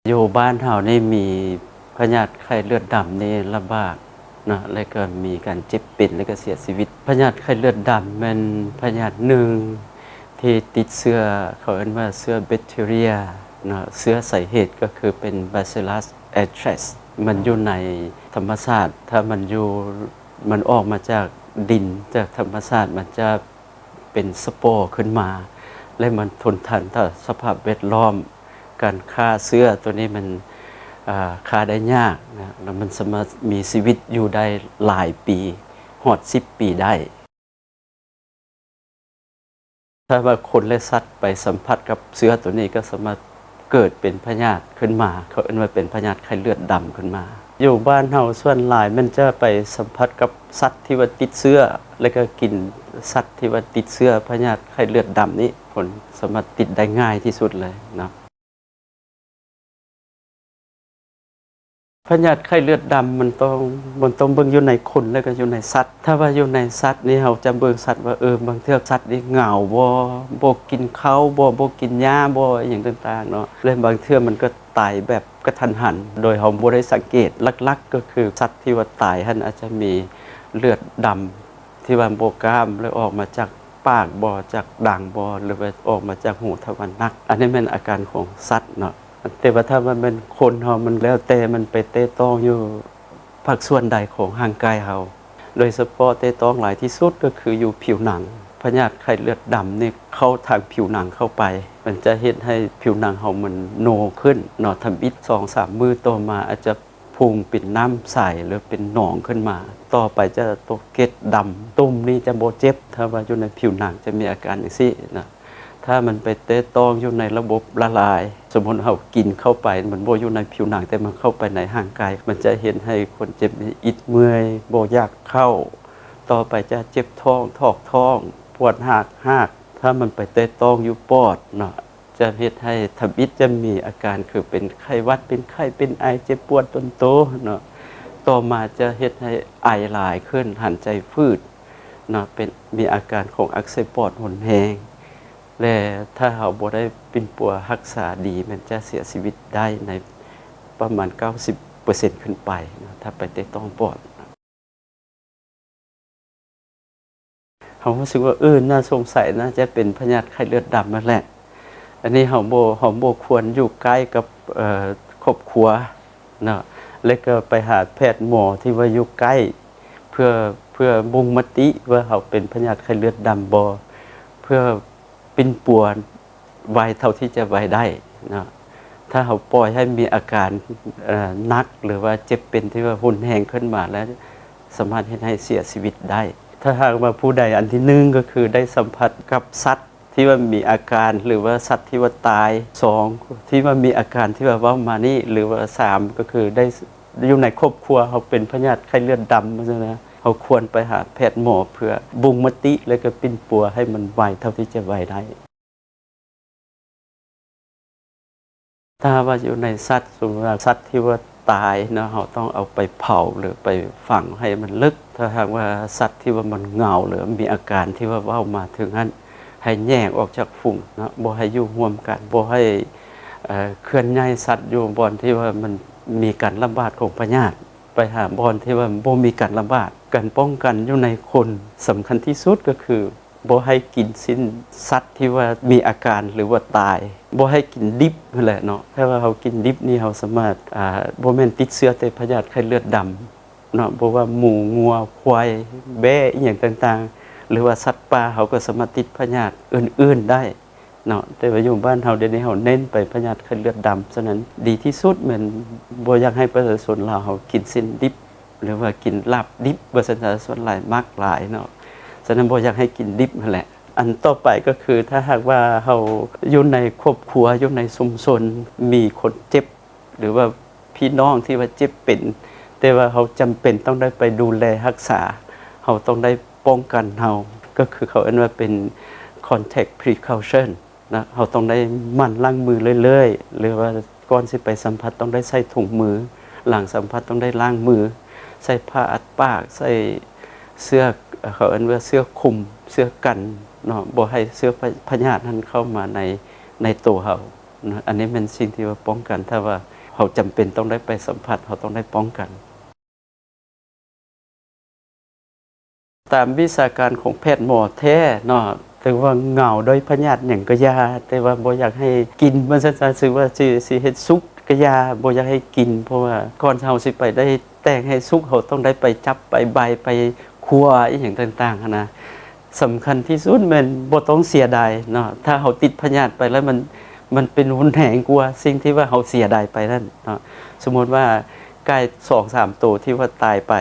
อยู่บ้านเฮานี่มีพยาธิไข้เลือดดำนี่ระบาดนะแล้วก็มีการเจ็บเป็นแล้วก็เสียชีวิตพยาธิไข้เลือดดำมันพยาธิหนึ่งที่ติดเชื้อเขาเรียกว่าเชื้อแบคทีเรียนะเชื้อสาเหตุก็คือเป็น Bacillus anthrax มันอยู่ในธรรมชาติถ้ามันออกมาจากดินจากธรรมชาติมันจะเป็นสปอร์ขึ้นมาและมันทนทานต่อสภาพแวดล้อมการฆ่าเชื้อตัวนี้มันฆ่าได้ยากนะแล้วมันสามารถมีชีวิตอยู่ได้หลายปีหอด10 ปีได้ถ้าว่าคนและสัตว์ไปสัมผัสกับเชื้อตัวนี้ก็สามารถเกิดเป็นพยาธิขึ้นมาเขาเรียกว่าเป็นพยาธิไข้เลือดดำขึ้นมาอยู่บ้านเฮาส่วนหลายมันจะไปสัมผัสกับสัตว์ที่ว่าติดเชื้อแล้วก็กินสัตว์ที่ว่าติดเชื้อพยาธิไข้เลือดดำนี้คนสามารถติดได้ง่ายที่สุดเลยเนาะพยาธิไข้เลือดดำมันต้องเบิ่งอยู่ในคนแล้วก็อยู่ในสัตว์ถ้าว่าอยู่ในสัตว์นี่เราจะเบิ่งสัตว์ว่าบางเทื่อสัตว์นี่เหงาบ่กินข้าวบ่กินหญ้าบ่อหยังต่างๆเนาะแล้วบางเทื่อมันก็ตายแบบกระทันหันโดยเราบ่ได้สังเกตหลักๆก็คือสัตว์ที่ว่าตายอาจจะมีเลือดดำที่ว่าบ่กล้ามแล้วออกมาจากปากบ่จากด่างบ่หรือว่าออกมาจากหูทวารหนักอันนี้เป็นอาการของสัตว์เนาะแต่ว่าถ้ามันเป็นคนเฮามันแล้วแต่มันไปเตะต้องอยู่ภาคส่วนใดของร่างกายเฮาโดยเฉพาะเตะต้องหลายที่สุดก็คืออยู่ผิวหนังพยาธิไข้เลือดดำนี่เข้าทางผิวหนังเข้าไปมันจะเฮ็ดให้ผิวหนังเฮามันโนขึ้นเนาะทำอิฐ 2-3 มื้อต่อมาอาจจะพุงเป็นน้ำใสหรือเป็นหนองขึ้นมาต่อไปจะตกเกล็ดดำตุ่มนี่จะบ่เจ็บถ้าว่าอยู่ในผิวหนังจะมีอาการจังซี่นะถ้ามันไปเตะต้องอยู่ในระบบละลายสมมุติเรากินเข้าไปมันบ่อยู่ในผิวหนังแต่มันเข้าไปในร่างกายมันจะเห็นให้คนเจ็บอิดเมื่อยบ่อยากเข้าต่อไปจะเจ็บท้องถอกท้องปวดหากถ้ามันไปเตะต้องอยู่ปอดเนาะจะเฮ็ดให้ทำอิฐจะมีอาการคือเป็นไข้หวัดเป็นไข้เป็นไอเจ็บปวดต้นโตเนาะต่อมาจะเฮ็ดให้ไอหลายขึ้นหันใจฝืดเนาะเป็นมีอาการของอักเสบปอดหนแหงและถ้าเราบ่ได้ปิ่นปัวรักษาดีมันจะเสียชีวิตได้ในประมาณ 90% ขึ้นไปนะถ้าไปเตะต้องปอดเรารู้สึกว่าน่าสงสัยน่าจะเป็นพยาธิไข้เลือดดำนั่นแหละอันนี้เราบ่ควรอยู่ใกล้กับครอบครัวเนาะแล้วก็ไปหาแพทย์หมอที่ว่าอยู่ใกล้เพื่อบ่งมติว่าเขาเป็นพยาธิไข้เลือดดำบ่เพื่อปิ่นปัวไวเท่าที่จะไวได้นะถ้าเขาปล่อยให้มีอาการหนักหรือว่าเจ็บเป็นที่ว่ารุนแรงขึ้นมาแล้วสามารถเฮ็ดให้เสียชีวิตได้ถ้าหากว่าผู้ใดอันที่1ก็คือได้สัมผัสกับสัตว์ที่ว่ามีอาการหรือว่าสัตว์ที่ว่าตาย2ที่ว่ามีอาการที่ว่ามานี่หรือว่า3ก็คือได้อยู่ในครอบครัวเขาเป็นพยาธิไข้เลือดดำว่าซั่นนะเขาควรไปหาแพทย์หมอเพื่อบ่งมติแล้วก็ปิ่นปัวให้มันไวเท่าที่จะไวได้ถ้าว่าอยู่ในสัตว์สมมุติว่าสัตว์ที่ว่าตายเนาะเราต้องเอาไปเผาหรือไปฝังให้มันลึกถ้าหากว่าสัตว์ที่ว่ามันเหงาหรือมีอาการที่ว่าเว้ามาถึงนั้นให้แยกออกจากฝูงเนาะบ่ให้อยู่ร่วมกันบ่ให้เคลื่อนย้ายสัตว์อยู่บ่อนที่ว่ามันมีการระบาดของพยาธิไปหาบ่อนที่ว่าบ่มีการระบาดการป้องกันอยู่ในคนสำคัญที่สุดก็คือบ่ให้กินสิ้นสัตว์ที่ว่ามีอาการหรือว่าตายบ่ให้กินดิบนั่นแหละเนาะถ้าว่าเรากินดิบนี่เราสามารถบ่แม่นติดเชื้อแต่พยาธิไข้เลือดดำเนาะบ่ว่าหมูงัวควายแบะอีหยังต่างๆหรือว่าสัตว์ป่าเขาก็สามารถติดพยาธิอื่นๆได้เนาะแต่ว่าอยู่บ้านเฮาเดี๋ยวนี้เฮาเน้นไปพยาธิไข้เลือดดำฉะนั้นดีที่สุดเหมือนบ่อยากให้ประชาชนลาวเฮากินสิ้นดิบหรือว่ากินลาบดิบว่าประชาชนหลายมักหลายเนาะฉะนั้นบ่อยากให้กินดิบนั่นแหละอันต่อไปก็คือถ้าหากว่าเฮาอยู่ในครอบครัวอยู่ในชุมชนมีคนเจ็บหรือว่าพี่น้องที่ว่าเจ็บเป็นแต่ว่าเขาจำเป็นต้องได้ไปดูแลรักษาเฮาต้องได้ป้องกันเฮาก็คือเขาเรียกว่าเป็น contact precaution นะเฮาต้องได้หมั่นล้างมือเรื่อยๆหรือว่าก่อนสิไปสัมผัสต้องได้ใส่ถุงมือหลังสัมผัสต้องได้ล้างมือใส่ผ้าอัดปากใส่เสื้อเขาเรียกว่าเสื้อคลุมเสื้อกันเนาะบ่ให้เชื้อพยาธินั้นเข้ามาในตัวเฮานะอันนี้เป็นสิ่งที่ว่าป้องกันถ้าว่า เฮาจำเป็นต้องได้ไปสัมผัสเฮาต้องได้ป้องกันตามวิชาการของแพทย์หมอแท้เนาะแต่ว่าเหงาโดยพยาธิหยังก็ยาแต่ว่าบ่อยากให้กินมันซั่นๆซื่อว่าสิเฮ็ดสุกก็ยาบ่อยากให้กินเพราะว่าก่อนเฮาสิไปได้แต่งให้สุกเฮาต้องได้ไปจับไปใบไปคั่วอีหยังต่างๆหั้นนะสำคัญที่สุดแม่นบ่ต้องเสียดายเนาะถ้าเฮาติดพยาธิไปแล้วมันเป็นรุนแรงกว่าสิ่งที่ว่าเฮาเสียดายไปนั่นเนาะสมมุติว่าไก่ 2-3 ตัวที่ว่าตายไป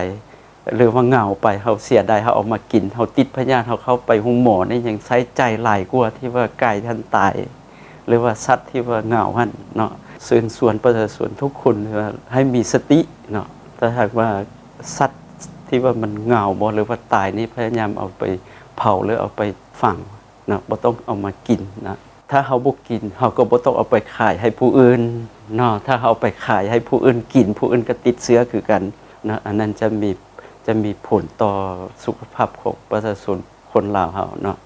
หรือว่าเหงาไปเฮาเสียดายเฮาเอามากินเฮาติดพยาธิเฮาเข้าไปโรงหมอนี่ยังใช้ใจหลายกว่าที่ว่าไก่ท่านตายหรือว่าสัตว์ที่ว่าเหงาหั่นเนาะเชิญชวนประชาชนทุกคนว่าให้มีสติเนาะถ้าหากว่าสัตว์ที่ว่ามันเหงาบ่หรือว่าตายนี่พยายามเอาไปเผาหรือเอาไปฝังเนาะบ่ต้องเอามากินนะถ้าเฮาบ่กินเฮาก็บ่ต้องเอาไปขายให้ผู้อื่นเนาะถ้าเฮาไปขายให้ผู้อื่นกินผู้อื่นก็ติดเชื้อคือกันนะอันนั้นจะมีผลต่อสุขภาพของประชาชนคนลาวเฮาเนาะ